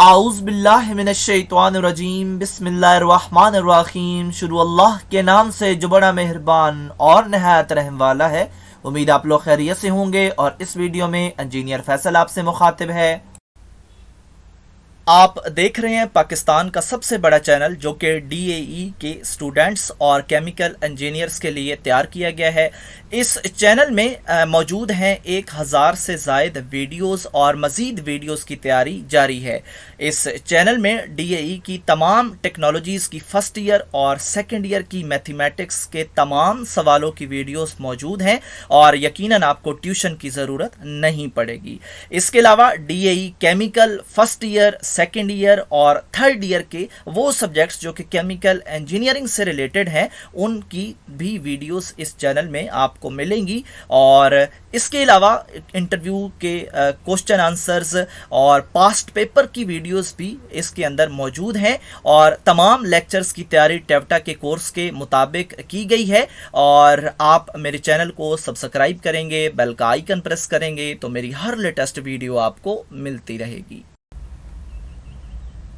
आऊज़ बिल्लाहि मिनश्शैतानिर्रजीम बिस्मिल्लाहिर्रहमानिर्रहीम। शुरू अल्लाह के नाम से जो बड़ा मेहरबान और नहायत रहम वाला है। उम्मीद आप लोग खैरियत से होंगे और इस वीडियो में इंजीनियर फैसल आपसे मुखातिब है। आप देख रहे हैं पाकिस्तान का सबसे बड़ा चैनल जो कि DAE के स्टूडेंट्स और केमिकल इंजीनियर्स के लिए तैयार किया गया है। इस चैनल में मौजूद हैं 1000 से ज़ायद वीडियोस और मज़ीद वीडियोस की तैयारी जारी है। इस चैनल में DAE की तमाम टेक्नोलॉजीज़ की फ़र्स्ट ईयर और सेकेंड ईयर की मैथमेटिक्स के तमाम सवालों की वीडियोस मौजूद हैं और यकीनन आपको ट्यूशन की ज़रूरत नहीं पड़ेगी। इसके अलावा DAE chemical first year, second year और थर्ड ईयर के वो सब्जेक्ट्स जो कि केमिकल इंजीनियरिंग से रिलेटेड हैं उनकी भी वीडियोस इस चैनल में आपको मिलेंगी। और इसके अलावा इंटरव्यू के क्वेश्चन आंसर्स और पास्ट पेपर की वीडियोस भी इसके अंदर मौजूद हैं और तमाम लेक्चर्स की तैयारी टेवटा के कोर्स के मुताबिक की गई है। और आप मेरे चैनल को सब्सक्राइब करेंगे, बेल का आइकन प्रेस करेंगे तो मेरी हर लेटेस्ट वीडियो आपको मिलती रहेगी।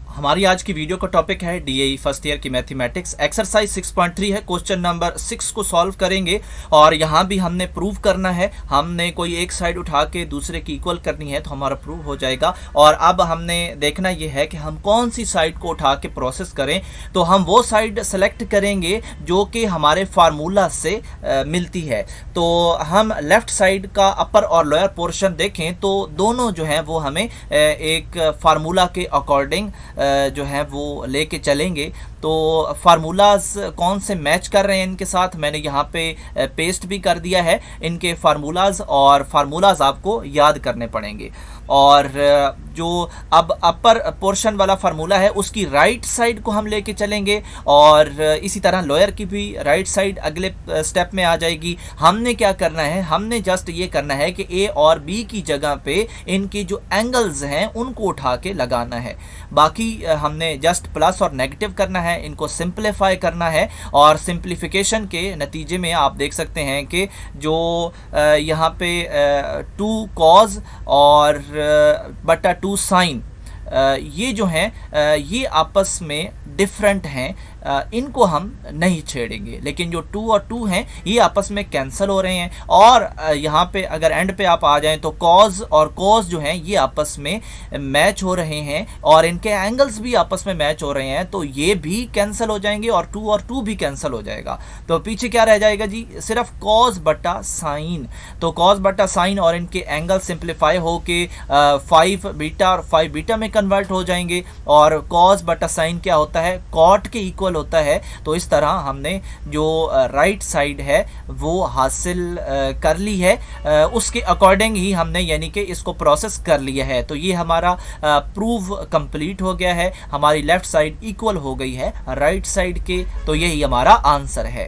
हमारी आज की वीडियो का टॉपिक है DAE फर्स्ट ईयर की मैथमेटिक्स। एक्सरसाइज 6.3 है। क्वेश्चन नंबर 6 को सॉल्व करेंगे और यहाँ भी हमने प्रूव करना है। हमने कोई एक साइड उठा के दूसरे की इक्वल करनी है तो हमारा प्रूव हो जाएगा। और अब हमने देखना यह है कि हम कौन सी साइड को उठा के प्रोसेस करें। तो हम वो साइड सेलेक्ट करेंगे जो कि हमारे फार्मूला से मिलती है। तो हम लेफ्ट साइड का अपर और लोअर पोर्शन देखें तो दोनों जो हैं वो हमें एक फार्मूला के अकॉर्डिंग जो है वो लेके चलेंगे। तो फार्मूलाज कौन से मैच कर रहे हैं इनके साथ मैंने यहाँ पे पेस्ट भी कर दिया है। इनके फार्मूलाज और फार्मूलाज आपको याद करने पड़ेंगे। और जो अब अपर पोर्शन वाला फार्मूला है उसकी राइट साइड को हम लेके चलेंगे और इसी तरह लोअर की भी राइट साइड अगले स्टेप में आ जाएगी। हमने क्या करना है, हमने जस्ट ये करना है कि A और B की जगह पे इनके जो एंगल्स हैं उनको उठा के लगाना है। बाकी हमने जस्ट प्लस और नेगेटिव करना है, इनको सिंप्लीफाई करना है। और सिंप्लीफिकेशन के नतीजे में आप देख सकते हैं कि जो यहाँ पे 2 कॉज और बटा 2 साइन ये जो हैं ये आपस में डिफरेंट हैं, इनको हम नहीं छेड़ेंगे। लेकिन जो 2 और 2 हैं ये आपस में कैंसिल हो रहे हैं। और यहाँ पे अगर एंड पे आप आ जाएं तो कॉज और कॉज जो हैं ये आपस में मैच हो रहे हैं और इनके एंगल्स भी आपस में मैच हो रहे हैं। तो ये भी कैंसिल हो जाएंगे और 2 भी कैंसिल हो जाएगा। तो पीछे क्या रह जाएगा जी, सिर्फ कॉज बटा साइन। तो कॉज बटा साइन और इनके एंगल सिंप्लीफाई हो के 5 बीटा और 5 बीटा में कन्वर्ट हो जाएंगे। और कॉज बटा साइन क्या होता है, कॉट के इक्वल होता है। तो इस तरह हमने जो राइट साइड है वो हासिल कर ली है। उसके अकॉर्डिंग ही हमने यानी कि इसको प्रोसेस कर लिया है। तो ये हमारा प्रूव कंप्लीट हो गया है। हमारी लेफ्ट साइड इक्वल हो गई है राइट साइड के। तो यही हमारा आंसर है।